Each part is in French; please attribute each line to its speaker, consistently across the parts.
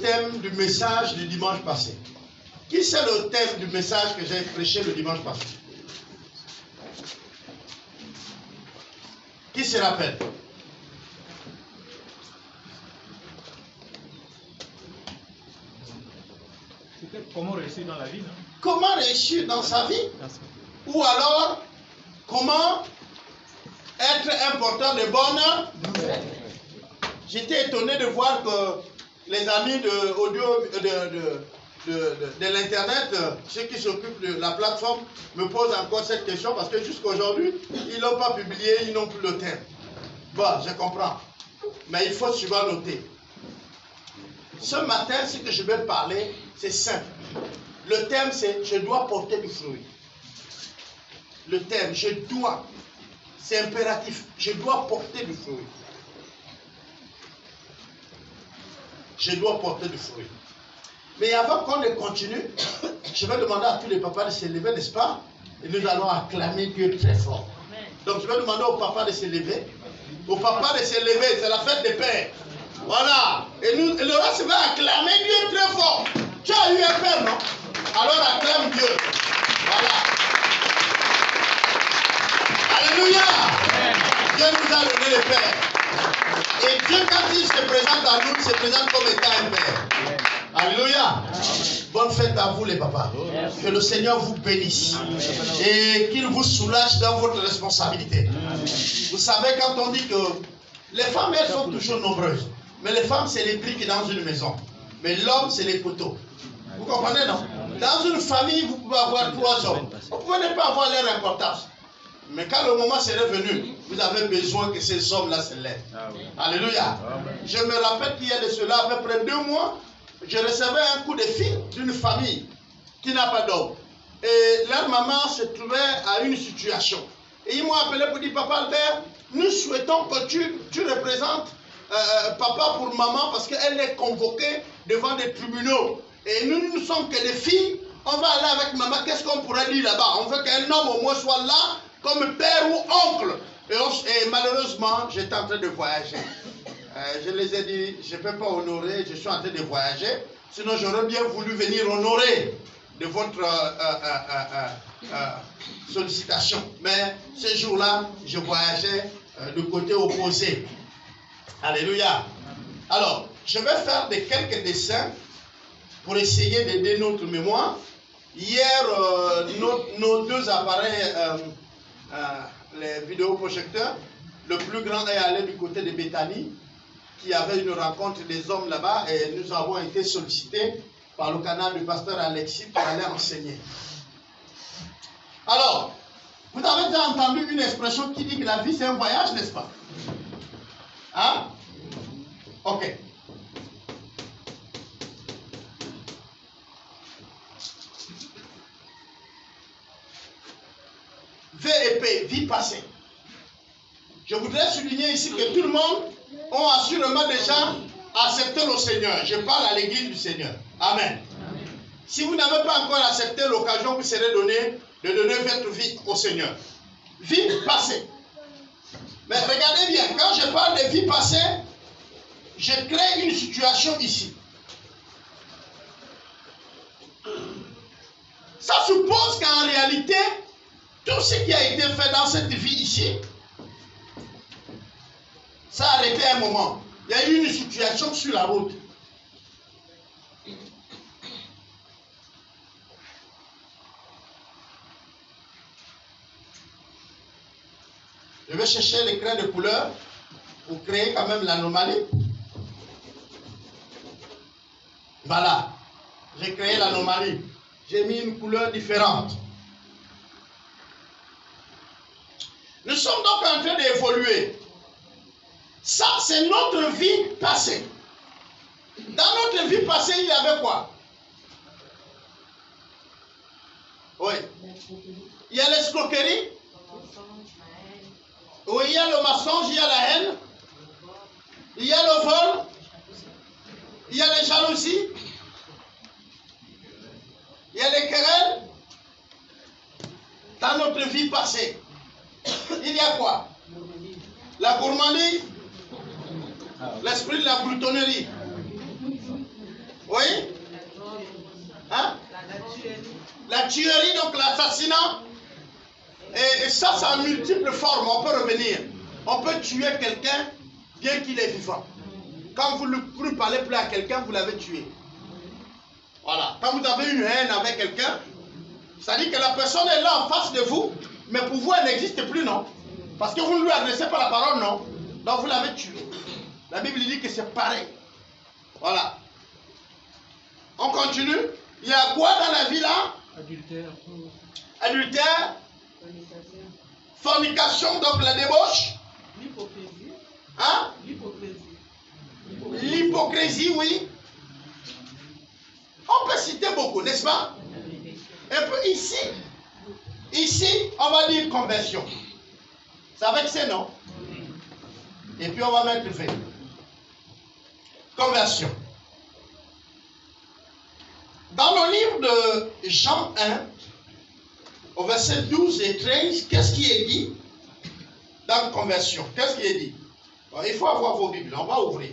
Speaker 1: thème du message du dimanche passé? Qui sait le thème du message que j'ai prêché le dimanche passé? Qui se rappelle?
Speaker 2: C'était comment réussir dans la vie, non?
Speaker 1: Comment réussir dans sa vie? Ou alors, comment être un porteur de bonnes nouvelles? J'étais étonné de voir que les amis de audio de l'internet, ceux qui s'occupent de la plateforme, me posent encore cette question parce que jusqu'à aujourd'hui, ils n'ont pas publié, ils n'ont plus le thème. Bon, je comprends. Mais il faut souvent noter. Ce matin, ce que je vais parler, c'est simple. Le thème, c'est « Je dois porter du fruit ». Le thème, je dois, c'est impératif. Je dois porter du fruit. Je dois porter du fruit. Mais avant qu'on ne continue, je vais demander à tous les papas de se lever, n'est-ce pas? Et nous allons acclamer Dieu très fort. Donc je vais demander aux papas de se lever. Aux papas de se lever, c'est la fête des pères. Voilà. Et le reste va acclamer Dieu très fort. Tu as eu un père, non? Alors acclame Dieu. Voilà. Alléluia. Dieu nous a donné le Père. Et Dieu, quand il se présente à nous, il se présente comme étant un Père. Alléluia. Bonne fête à vous les papas. Que le Seigneur vous bénisse. Et qu'il vous soulage dans votre responsabilité. Vous savez, quand on dit que les femmes, elles sont toujours nombreuses. Mais les femmes, c'est les briques dans une maison. Mais l'homme, c'est les poteaux. Vous comprenez, non? Dans une famille, vous pouvez avoir 3 hommes. Vous pouvez ne pas avoir leur importance. Mais quand le moment serait venu, vous avez besoin que ces hommes-là se lèvent. Alléluia. Je me rappelle qu'il y a de cela à peu près 2 mois, je recevais un coup de fil d'une famille qui n'a pas d'homme. Et leur maman se trouvait à une situation. Et ils m'ont appelé pour dire, Papa Albert, nous souhaitons que tu représentes papa pour maman parce qu'elle est convoquée devant des tribunaux. Et nous ne sommes que des filles. On va aller avec maman. Qu'est-ce qu'on pourrait dire là-bas? On veut qu'un homme au moins soit là comme père ou oncle. Et malheureusement, j'étais en train de voyager. Je les ai dit, je ne peux pas honorer, je suis en train de voyager. Sinon, j'aurais bien voulu venir honorer de votre sollicitation. Mais ce jour-là, je voyageais du côté opposé. Alléluia. Alors, je vais faire quelques dessins pour essayer d'aider notre mémoire. Hier, nos 2 appareils, les vidéoprojecteurs, le plus grand est allé du côté de Bethany, qui avait une rencontre des hommes là-bas, et nous avons été sollicités par le canal du pasteur Alexis pour aller enseigner. Alors, vous avez déjà entendu une expression qui dit que la vie c'est un voyage, n'est-ce pas? Hein? Ok. VEP, vie passée. Je voudrais souligner ici que tout le monde a assurément déjà accepté le Seigneur. Je parle à l'église du Seigneur. Amen. Amen. Si vous n'avez pas encore accepté l'occasion vous serez donnée de donner votre vie au Seigneur. Vie passée. Mais regardez bien, quand je parle de vie passée, je crée une situation ici. Ça suppose qu'en réalité, tout ce qui a été fait dans cette vie ici, ça a arrêté un moment. Il y a eu une situation sur la route. Je vais chercher les craies de couleur pour créer quand même l'anomalie. Voilà. J'ai créé l'anomalie. J'ai mis une couleur différente. Nous sommes donc en train d'évoluer. Ça, c'est notre vie passée. Dans notre vie passée, il y avait quoi? Oui. Il y a l'escroquerie. Oui, il y a le mensonge, il y a la haine. Il y a le vol. Il y a les jalousies. Il y a les querelles. Dans notre vie passée, il y a quoi? La gourmandise. L'esprit de la gloutonnerie. tuerie, donc l'assassinat. Et ça, ça a multiples formes. On peut revenir. On peut tuer quelqu'un bien qu'il est vivant. Quand vous ne parlez plus à quelqu'un, vous l'avez tué. Voilà. Quand vous avez une haine avec quelqu'un, ça dit que la personne est là en face de vous, mais pour vous, elle n'existe plus, non? Parce que vous ne lui adressez pas la parole, non? Donc vous l'avez tué. La Bible dit que c'est pareil. Voilà. On continue. Il y a quoi dans la vie là?
Speaker 2: Adultère.
Speaker 1: Adultère. Fornication, donc la débauche.
Speaker 3: L'hypocrisie.
Speaker 1: Hein?
Speaker 3: L'hypocrisie.
Speaker 1: L'hypocrisie, oui. On peut citer beaucoup, n'est-ce pas? Et puis ici, on va dire conversion. C'est avec ces noms. Et puis on va mettre V. Conversion. Dans le livre de Jean 1, au verset 12 et 13, qu'est-ce qui est dit dans conversion? Qu'est-ce qui est dit? Bon, il faut avoir vos Bibles, on va ouvrir.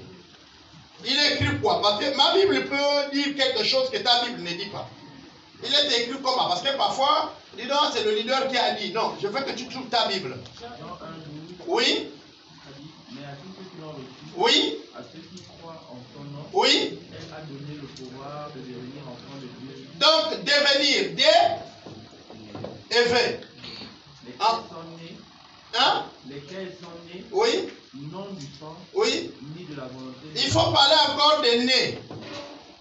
Speaker 1: Il est écrit quoi? Parce que ma Bible peut dire quelque chose que ta Bible ne dit pas. Il est écrit comment? Parce que parfois, dis donc, c'est le leader qui a dit. Non, je veux que tu trouves ta Bible. Oui. Oui.
Speaker 2: À ceux qui croient en son nom,
Speaker 1: Oui.
Speaker 2: elle a donné le pouvoir de devenir enfants de Dieu.
Speaker 1: Donc, devenir des évêques.
Speaker 2: Lesquels sont nés,
Speaker 1: Oui.
Speaker 2: non du sang,
Speaker 1: Oui.
Speaker 2: ni de la volonté de
Speaker 1: Il faut parler encore des nés.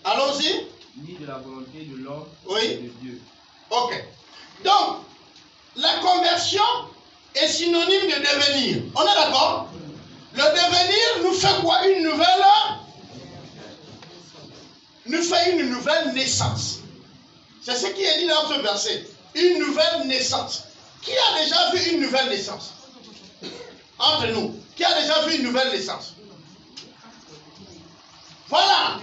Speaker 1: Allons-y.
Speaker 2: ni de la volonté de l'homme,
Speaker 1: Oui.
Speaker 2: mais de Dieu.
Speaker 1: Ok. Donc, la conversion est synonyme de devenir. On est d'accord? Le devenir nous fait quoi? Nous fait une nouvelle naissance. C'est ce qui est dit dans ce verset. Une nouvelle naissance. Qui a déjà vu une nouvelle naissance? Entre nous. Qui a déjà vu une nouvelle naissance? Voilà.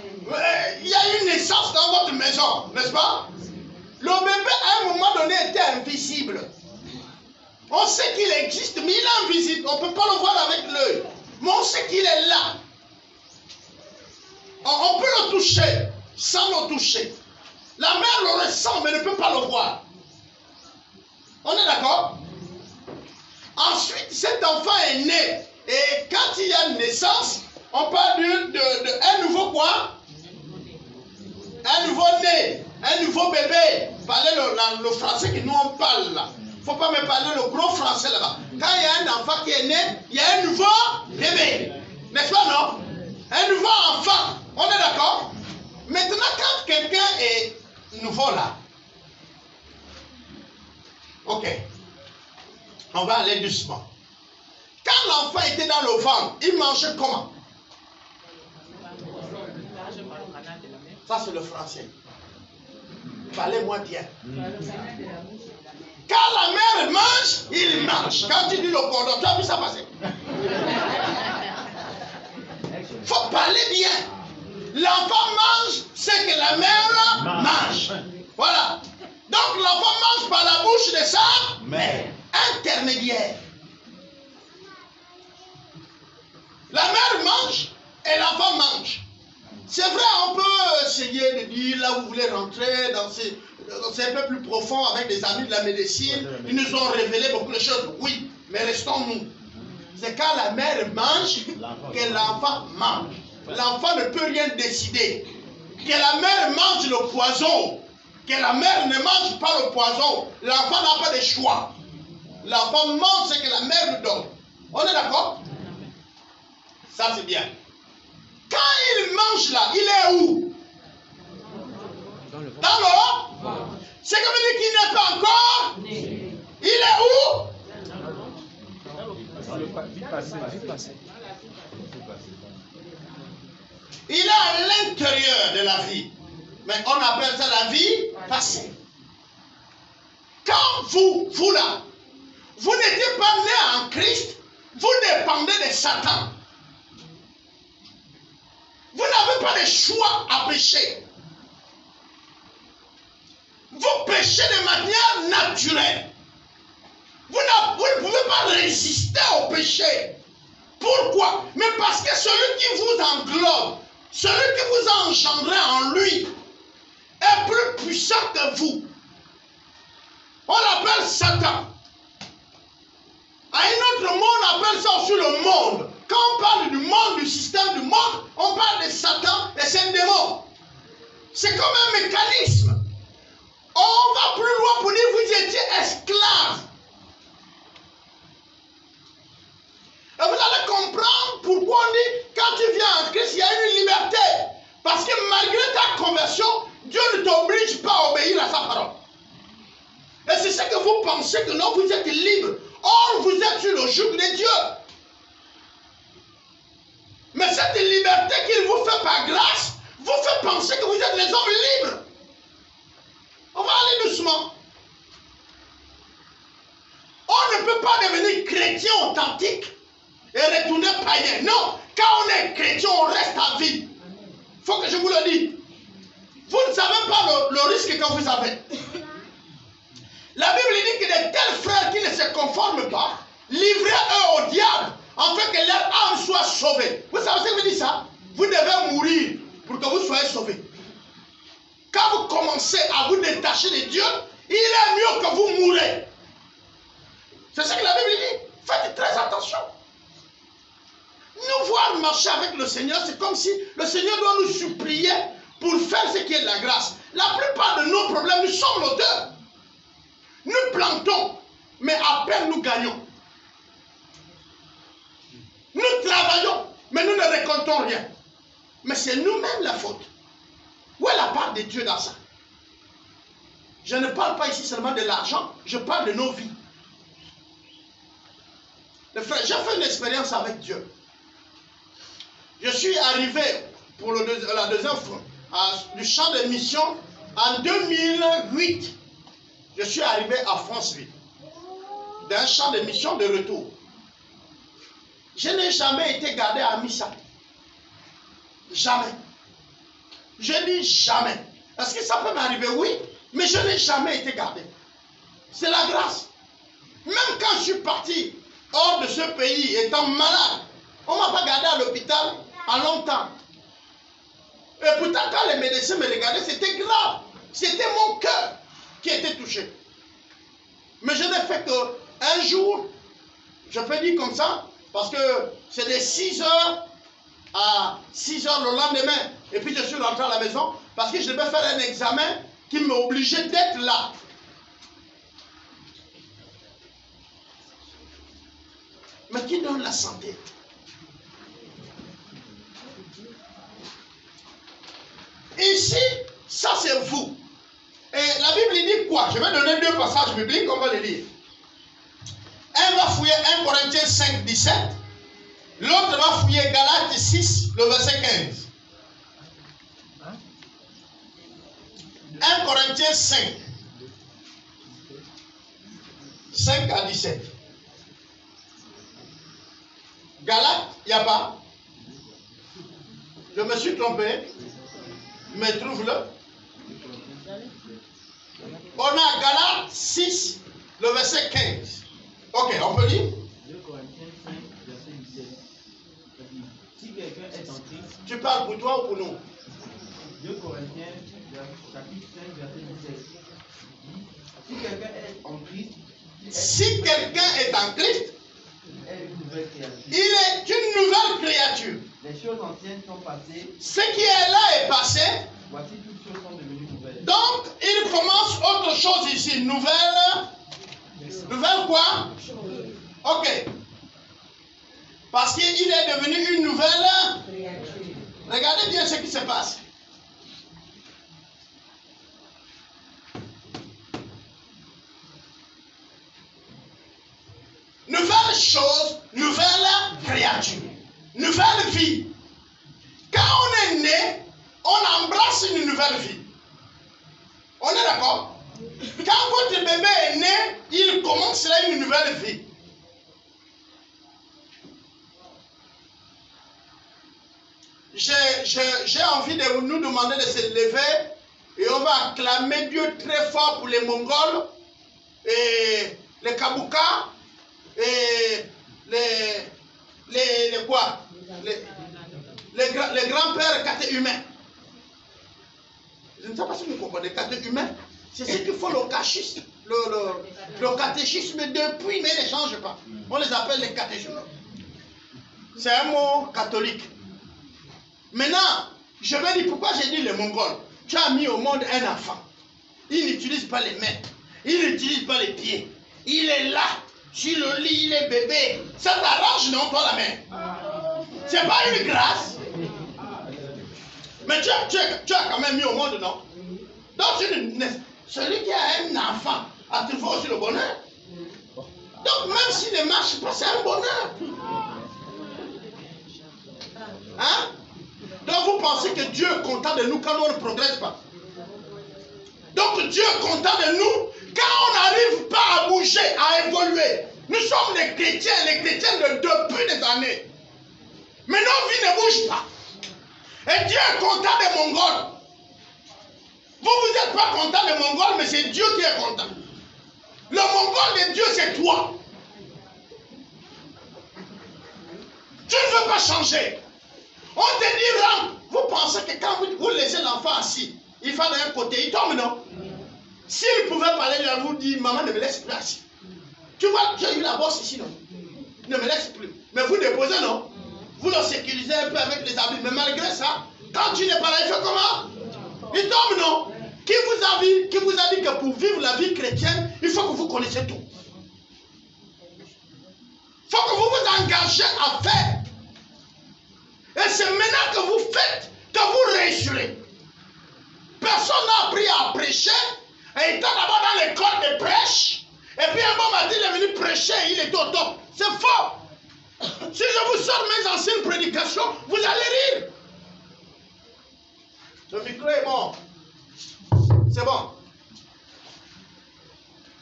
Speaker 1: Il y a une naissance dans votre maison, n'est-ce pas? Le bébé, à un moment donné, était invisible. On sait qu'il existe, mais il est invisible. On ne peut pas le voir avec l'œil. Mais on sait qu'il est là. On peut le toucher sans le toucher. La mère le ressent, mais ne peut pas le voir. On est d'accord? Ensuite, cet enfant est né. Et quand il y a une naissance, on parle un nouveau quoi? Un nouveau né. Un nouveau bébé. Parlez le français que nous on parle là. Il ne faut pas me parler le gros français là-bas. Quand il y a un enfant qui est né, il y a un nouveau bébé. N'est-ce pas, non? Un nouveau enfant. On est d'accord? Maintenant, quand quelqu'un est nouveau là, ok, on va aller doucement. Quand l'enfant était dans le ventre, il mangeait comment? Ça, c'est le français. Parlez-moi bien. Quand la mère mange, il mange. Quand tu dis le cordon, tu as vu ça passer? Il faut parler bien. L'enfant mange ce que la mère mange. Voilà. Donc l'enfant mange par la bouche de sa mère. Intermédiaire. La mère mange et l'enfant mange. C'est vrai, on peut essayer de dire là où vous voulez rentrer, c'est un peu plus profond avec des amis de la médecine. Ils nous ont révélé beaucoup de choses. Oui, mais restons-nous. C'est quand la mère mange que l'enfant mange. L'enfant ne peut rien décider. Que la mère mange le poison, que la mère ne mange pas le poison, l'enfant n'a pas de choix. L'enfant mange ce que la mère lui donne. On est d'accord? Ça c'est bien. Quand il mange là, il est où? Dans le c'est comme dire qu'il n'est pas encore. Il est où? Il est à l'intérieur de la vie. Mais on appelle ça la vie passée. Quand vous là, vous n'étiez pas né en Christ, vous dépendez de Satan. Vous n'avez pas de choix à pécher. Vous péchez de manière naturelle. Vous ne pouvez pas résister au péché. Pourquoi? Mais parce que celui qui vous englobe, celui qui vous a engendré en lui, est plus puissant que vous. démons. C'est comme un mécanisme. On va plus loin pour dire vous étiez esclaves. Et vous allez comprendre pourquoi on dit quand tu viens en Christ, il y a une liberté. Parce que malgré ta conversion, Dieu ne t'oblige pas à obéir à sa parole. Et c'est ce que vous pensez que non, vous êtes libre. Or, vous êtes sur le joug de Dieu. Mais cette liberté qu'il vous fait par grâce vous fait penser que vous êtes les hommes libres. On va aller doucement. On ne peut pas devenir chrétien authentique et retourner païen. Non, quand on est chrétien, on reste à vie. Il faut que je vous le dise. Vous ne savez pas le risque que vous avez. La Bible dit que de tels frères qui ne se conforment pas, livrez-eux au diable, afin que leur âme soit sauvée. Vous savez ce que veut dire ça? Vous devez mourir pour que vous soyez sauvés. Quand vous commencez à vous détacher de Dieu, il est mieux que vous mourrez. C'est ce que la Bible dit. Faites très attention. Nous voir marcher avec le Seigneur, c'est comme si le Seigneur doit nous supplier pour faire ce qui est de la grâce. La plupart de nos problèmes, nous sommes l'auteur. Nous plantons, mais à peine nous gagnons. Nous travaillons, mais nous ne récoltons rien. Mais c'est nous-mêmes la faute. Où est la part de Dieu dans ça? Je ne parle pas ici seulement de l'argent, je parle de nos vies. Les frères, j'ai fait une expérience avec Dieu. Je suis arrivé pour la deuxième fois du champ de mission en 2008. Je suis arrivé à Franceville, d'un champ de mission de retour. Je n'ai jamais été gardé à Missa. Jamais. Je dis jamais. Est-ce que ça peut m'arriver? Oui, mais je n'ai jamais été gardé. C'est la grâce. Même quand je suis parti hors de ce pays, étant malade, on ne m'a pas gardé à l'hôpital en longtemps. Et pourtant, quand les médecins me regardaient, c'était grave. C'était mon cœur qui était touché. Mais je n'ai fait qu'un jour, je peux dire comme ça, parce que c'est de 6 heures à 6 heures le lendemain. Et puis je suis rentré à la maison parce que je devais faire un examen qui m'obligeait d'être là. Mais qui donne la santé? Ici, ça c'est vous. Et la Bible dit quoi? Je vais donner 2 passages bibliques, on va les lire. Un va fouiller 1 Corinthiens 5, 17. L'autre va fouiller Galates 6, le verset 15. 1 Corinthiens 5, 5 à 17. Galates, il n'y a pas. Je me suis trompé. Mais trouve-le. On a Galates 6, le verset 15. Ok, on peut lire.
Speaker 2: 2 Corinthiens 5, verset 17. Si quelqu'un est en Christ.
Speaker 1: Tu parles pour toi ou pour nous?
Speaker 2: 2 Corinthiens, chapitre 5, verset 17. Si quelqu'un est en Christ.
Speaker 1: Si quelqu'un est en Christ, il est une nouvelle créature.
Speaker 2: Les choses anciennes sont passées.
Speaker 1: Ce qui est là est passé.
Speaker 2: Voici toutes choses sont devenues nouvelles.
Speaker 1: Donc, il commence autre chose ici. Nouvelle. Nouvelle quoi? Ok. Parce qu'il est devenu une nouvelle créature. Regardez bien ce qui se passe. Nouvelle chose, nouvelle créature, nouvelle vie. Quand on est né, on embrasse une nouvelle vie. On est d'accord? Quand votre bébé est né, il commence là une nouvelle vie. J'ai envie de nous demander de se lever et on va acclamer Dieu très fort pour les Mongols et les Kaboukas et les quoi? Les grands-pères catéchumènes. Je ne sais pas si vous comprenez, les catéchumènes, c'est ce qu'il faut le catéchisme. Le catéchisme depuis, mais il ne change pas. On les appelle les catéchumènes. C'est un mot catholique. Maintenant, Je vais dire pourquoi j'ai dit les Mongols. Tu as mis au monde un enfant. Il n'utilise pas les mains. Il n'utilise pas les pieds. Il est là. Sur le lit, il est bébé. Ça t'arrange, non, toi, la main? C'est pas une grâce. Mais tu as quand même mis au monde, non? Donc, celui qui a un enfant a trouvé aussi le bonheur. Donc, même s'il ne marche pas, c'est un bonheur. Hein? Donc, vous pensez que Dieu est content de nous quand on ne progresse pas? Donc, Dieu est content de nous quand on n'arrive pas à bouger, à évoluer. Nous sommes les chrétiens depuis des années. Mais nos vies ne bougent pas. Et Dieu est content des Mongols. Vous n'êtes pas content des Mongols, mais c'est Dieu qui est content. Le Mongol de Dieu, c'est toi. Tu ne veux pas changer. On te dit rentre. Vous pensez que quand vous laissez l'enfant assis, il va d'un côté, il tombe, non? S'il pouvait parler, il vous dit, maman ne me laisse plus assis. Tu vois, j'ai eu la bosse ici, non? Ne me laisse plus. Mais vous déposez, non? Vous le sécurisez un peu avec les habits. Mais malgré ça, quand tu n'es pas là, il fait comment? Il tombe, non? Qui vous a dit que pour vivre la vie chrétienne, il faut que vous connaissiez tout? Il faut que vous vous engagez à faire. Et c'est maintenant que vous faites que vous réussirez. Personne n'a appris à prêcher. Et il était d'abord dans l'école de prêche. Et puis un bon matin, il est venu prêcher. Il est au top. C'est faux. Si je vous sors mes anciennes prédications, vous allez rire. Le micro est bon. C'est bon.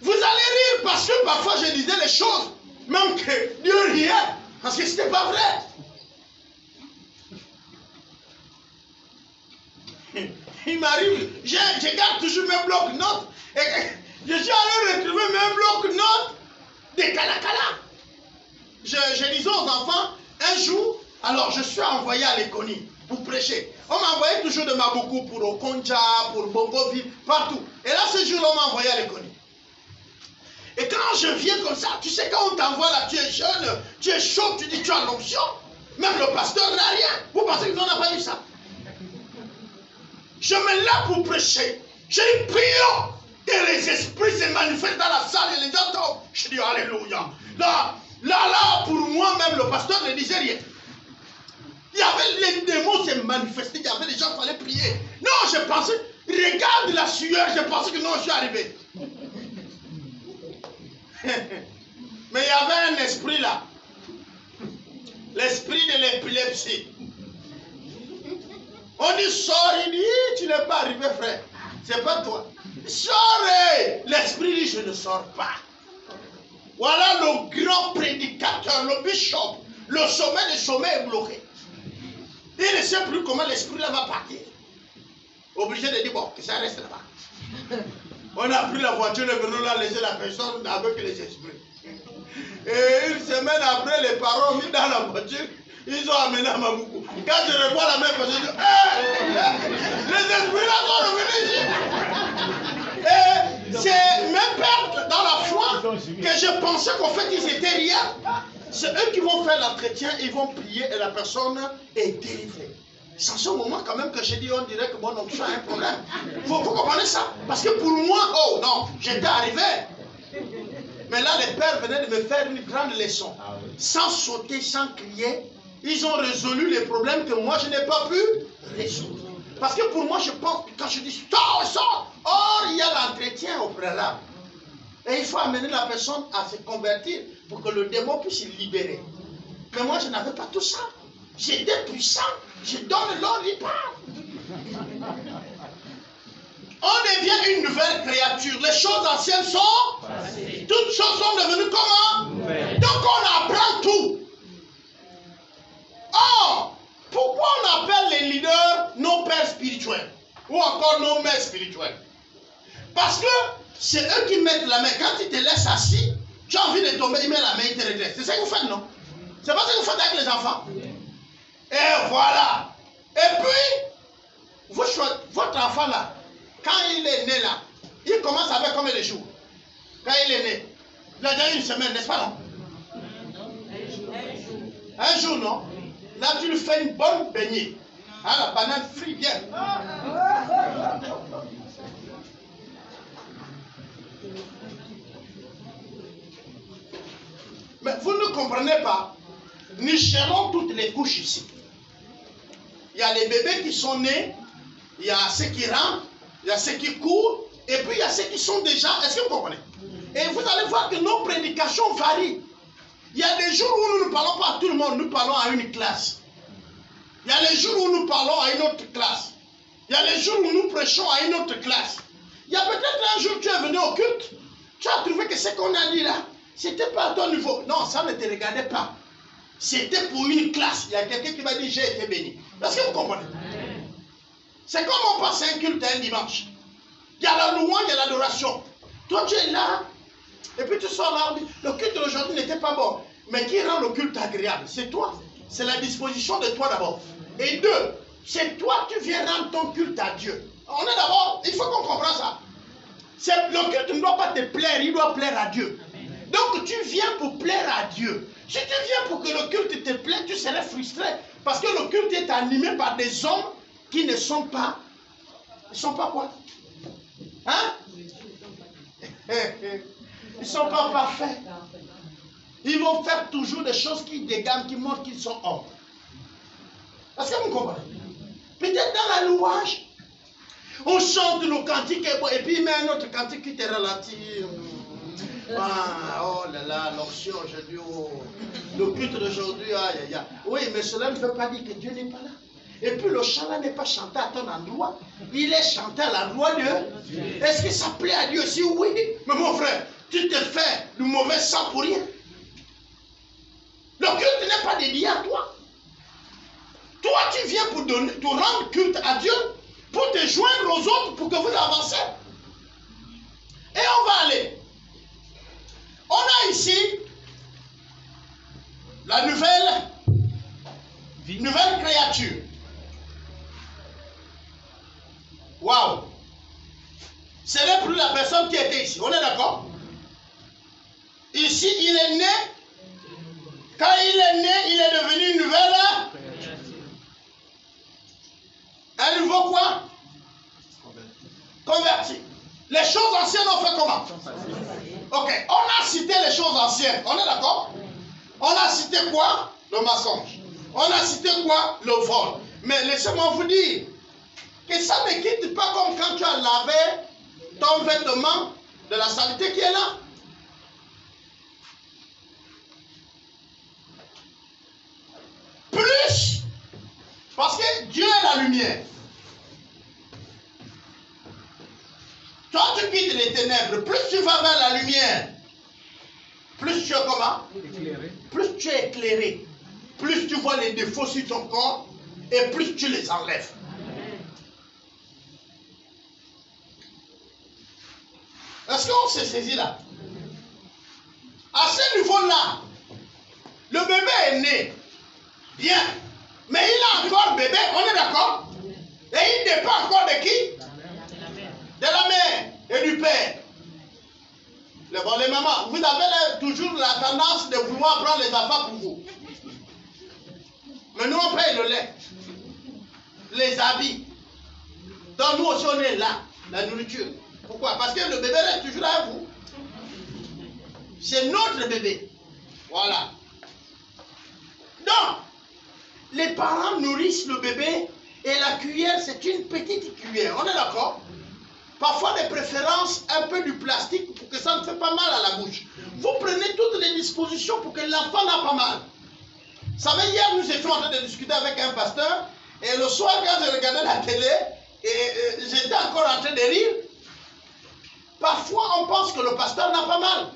Speaker 1: Vous allez rire parce que parfois je disais les choses, même que Dieu riait, parce que ce n'était pas vrai. Il m'arrive, je garde toujours mes blocs-notes. Je suis allé retrouver mes blocs-notes de Kalakala. Je disais aux enfants, un jour, alors je suis envoyé à l'Ekoni pour prêcher. On m'a envoyé toujours de Mabuku pour Okonja, pour Bongoville, partout. Et là, ce jour-là, on m'a envoyé à l'Ekoni. Et quand je viens comme ça, tu sais, quand on t'envoie là, tu es jeune, tu es chaud, tu dis tu as l'onction. Même le pasteur n'a rien. Vous pensez qu'on n'a pas eu ça? Je me lève pour prêcher. J'ai prié et les esprits se manifestent dans la salle et les gens tombent. Je dis alléluia. Là, pour moi-même, le pasteur ne disait rien. Il y avait les démons se manifestaient, il y avait des gens qui fallait prier. Non, je pensais, regarde la sueur, je pensais que non, je suis arrivé. Mais il y avait un esprit là. L'esprit de l'épilepsie. On dit sors, il dit tu n'es pas arrivé frère. C'est pas toi. Sors. L'esprit dit je ne sors pas. Voilà le grand prédicateur, le bishop. Le sommet des sommets est bloqué. Il ne sait plus comment l'esprit là va partir. Obligé de dire bon, que ça reste là-bas. On a pris la voiture, nous venons là laisser la personne avec les esprits. Et une semaine après, les parents mis dans la voiture, ils ont amené à Mabuku. Quand je revois la même personne, je dis les esprits là sont revenus ici. Et c'est mes pères dans la foi que je pensais qu'en fait ils étaient rien. C'est eux qui vont faire l'entretien, ils vont prier et la personne est délivrée. C'est en ce moment quand même que j'ai dit, on dirait que mon onction a un problème. Vous comprenez ça? Parce que pour moi, oh non, j'étais arrivé. Mais là, les pères venaient de me faire une grande leçon. Sans sauter, sans crier, ils ont résolu les problèmes que moi, je n'ai pas pu résoudre. Parce que pour moi, je pense que quand je dis sors, or, il y a l'entretien au préalable. Et il faut amener la personne à se convertir pour que le démon puisse se libérer. Mais moi, je n'avais pas tout ça. J'étais puissant. Je donne l'ordre, il parle. On devient une nouvelle créature. Les choses anciennes sont passées. Toutes choses sont devenues comment? Nouvelles. Donc on apprend tout. Or, pourquoi on appelle les leaders nos pères spirituels? Ou encore nos mères spirituelles? Parce que c'est eux qui mettent la main. Quand ils te laissent assis, tu as envie de tomber, ils mettent la main, ils te redressent. C'est ça que vous faites, non? C'est pas ça que vous faites avec les enfants? Et voilà. Et puis, votre enfant là, quand il est né là, il commence avec combien de jours? Quand il est né, il a déjà une semaine, n'est-ce pas, non? Un jour, non? Là, tu lui fais une bonne baignée. Ah, la banane frite, bien. Mais vous ne comprenez pas. Nous gérons toutes les couches ici. Il y a les bébés qui sont nés, il y a ceux qui rentrent, il y a ceux qui courent, et puis il y a ceux qui sont déjà... Est-ce que vous comprenez? Et vous allez voir que nos prédications varient. Il y a des jours où nous ne parlons pas à tout le monde, nous parlons à une classe. Il y a les jours où nous parlons à une autre classe. Il y a les jours où nous prêchons à une autre classe. Il y a peut-être un jour tu es venu au culte, tu as trouvé que ce qu'on a dit là, c'était pas à ton niveau. Non, ça ne te regardait pas. C'était pour une classe. Il y a quelqu'un qui m'a dit j'ai été béni. Est-ce que vous comprenez? C'est comme on passe un culte un dimanche. Il y a la louange, il y a l'adoration. Toi tu es là, et puis tu sors là, le culte d'aujourd'hui n'était pas bon. Mais qui rend le culte agréable? C'est toi. C'est la disposition de toi d'abord. Et deux, c'est toi tu viens rendre ton culte à Dieu. On est d'abord, il faut qu'on comprenne ça. Le culte ne doit pas te plaire, il doit plaire à Dieu. Donc tu viens pour plaire à Dieu. Si tu viens pour que le culte te plaise, tu serais frustré. Parce que le culte est animé par des hommes qui ne sont pas... Ils ne sont pas quoi? Hein? Ils ne sont pas parfaits. Ils vont faire toujours des choses qui dégagent, qui montrent qu'ils sont hommes. Est-ce que vous comprenez? Peut-être dans la louange, on chante le cantique et puis il met un autre cantique qui te ralentit. Ah, oh là là, l'onction aujourd'hui, oh, le culte d'aujourd'hui, aïe aïe aïe. Oui, mais cela ne veut pas dire que Dieu n'est pas là. Et puis le chant là n'est pas chanté à ton endroit, il est chanté à l'endroit de Dieu. Est-ce que ça plaît à Dieu aussi? Oui. Mais mon frère, tu te fais du mauvais sang pour rien. Le culte n'est pas dédié à toi. Toi, tu viens pour donner, pour rendre culte à Dieu, pour te joindre aux autres, pour que vous avancez. Et on va aller. On a ici la nouvelle créature. Waouh! Ce n'est plus la personne qui était ici. On est d'accord? Ici, il est né. Quand il est né, il est devenu une nouvelle. Un nouveau quoi? Converti. Les choses anciennes ont fait comment? Ok, on a cité les choses anciennes. On est d'accord? On a cité quoi? Le mensonge. On a cité quoi? Le vol. Mais laissez-moi vous dire que ça ne quitte pas comme quand tu as lavé ton vêtement de la saleté qui est là. Plus, parce que Dieu est la lumière. Toi, tu quittes les ténèbres, plus tu vas vers la lumière, plus tu es comment? Éclairé. Plus tu es éclairé, plus tu vois les défauts sur ton corps, et plus tu les enlèves. Est-ce qu'on s'est saisi là? À ce niveau-là, le bébé est né. Bien. Mais il a encore bébé, on est d'accord? Et il dépend encore de qui? De la mère et du père. Les mamans, vous avez toujours la tendance de vouloir prendre les enfants pour vous. Mais nous, on paye le lait, les habits. Donc nous aussi, on est là, la nourriture. Pourquoi? Parce que le bébé reste toujours là à vous. C'est notre bébé. Voilà. Donc, les parents nourrissent le bébé et la cuillère, c'est une petite cuillère. On est d'accord? Parfois, des préférences, un peu du plastique pour que ça ne fait pas mal à la bouche. Vous prenez toutes les dispositions pour que l'enfant n'a pas mal. Vous savez, hier, nous étions en train de discuter avec un pasteur et le soir, quand je regardais la télé, j'étais encore en train de rire. Parfois, on pense que le pasteur n'a pas mal.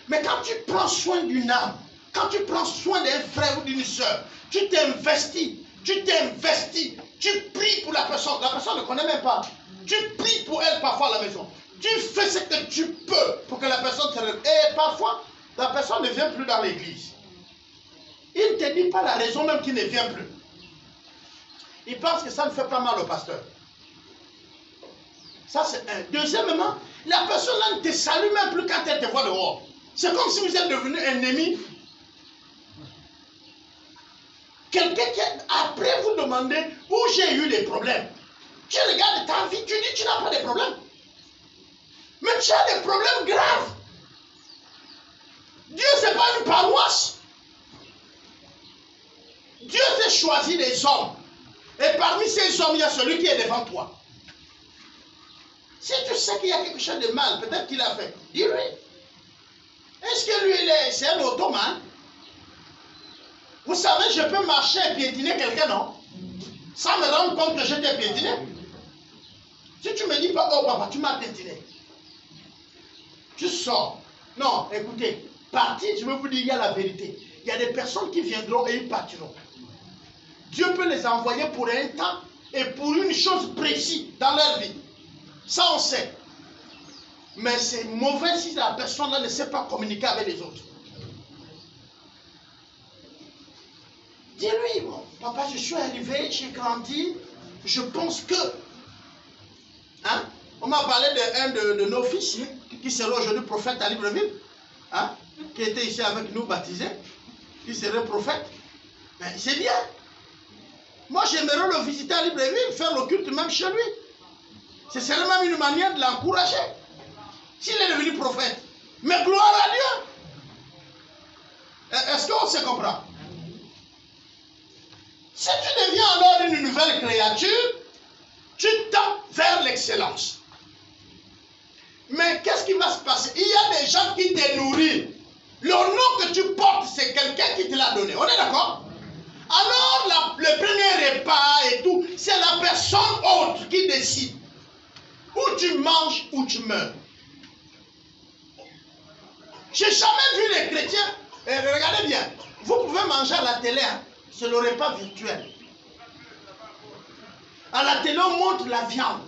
Speaker 1: Mais quand tu prends soin d'une âme, quand tu prends soin d'un frère ou d'une soeur, tu t'investis, tu pries pour la personne ne connaît même pas. Tu pries pour elle parfois à la maison. Tu fais ce que tu peux pour que la personne se réveille. Et parfois, la personne ne vient plus dans l'église. Il ne te dit pas la raison même qu'il ne vient plus. Il pense que ça ne fait pas mal au pasteur. Ça, c'est un. Deuxièmement, la personne là ne te salue même plus quand elle te voit dehors. C'est comme si vous êtes devenu un ennemi. quelqu'un qui, après vous demandez où j'ai eu les problèmes. Tu regardes ta vie, tu dis que tu n'as pas de problème. Mais tu as des problèmes graves. Dieu, ce n'est pas une paroisse. Dieu s'est choisi des hommes. Et parmi ces hommes, il y a celui qui est devant toi. Si tu sais qu'il y a quelque chose de mal, peut-être qu'il a fait, dis-lui. Est-ce que lui, c'est un ottoman? Vous savez, je peux marcher et piétiner quelqu'un, non? Sans me rendre compte que je t'ai piétiné. Si tu me dis pas, oh papa, tu m'as piétiné. Tu sors. Non, écoutez, partez, je vais vous dire, il y a la vérité. Il y a des personnes qui viendront et ils partiront. Dieu peut les envoyer pour un temps et pour une chose précise dans leur vie. Ça, on sait. Mais c'est mauvais si la personne-là ne sait pas communiquer avec les autres. Dis-lui, bon, papa, je suis arrivé, j'ai grandi, je pense que... Hein? On m'a parlé d'un de nos fils qui sera aujourd'hui prophète à Libreville, hein? Qui était ici avec nous baptisé, qui serait prophète. Ben, c'est bien. Moi, j'aimerais le visiter à Libreville, faire le culte même chez lui. Ce serait même une manière de l'encourager. S'il est devenu prophète. Mais gloire à Dieu. Est-ce qu'on se comprend? Si tu deviens alors une nouvelle créature, tu tends vers l'excellence. Mais qu'est-ce qui va se passer? Il y a des gens qui te nourrissent. Le nom que tu portes, c'est quelqu'un qui te l'a donné. On est d'accord? Alors, le premier repas et tout, c'est la personne autre qui décide. Ou tu manges ou tu meurs. J'ai jamais vu les chrétiens. Regardez bien. Vous pouvez manger à la télé. Hein, c'est le repas virtuel. À la télé, on montre la viande.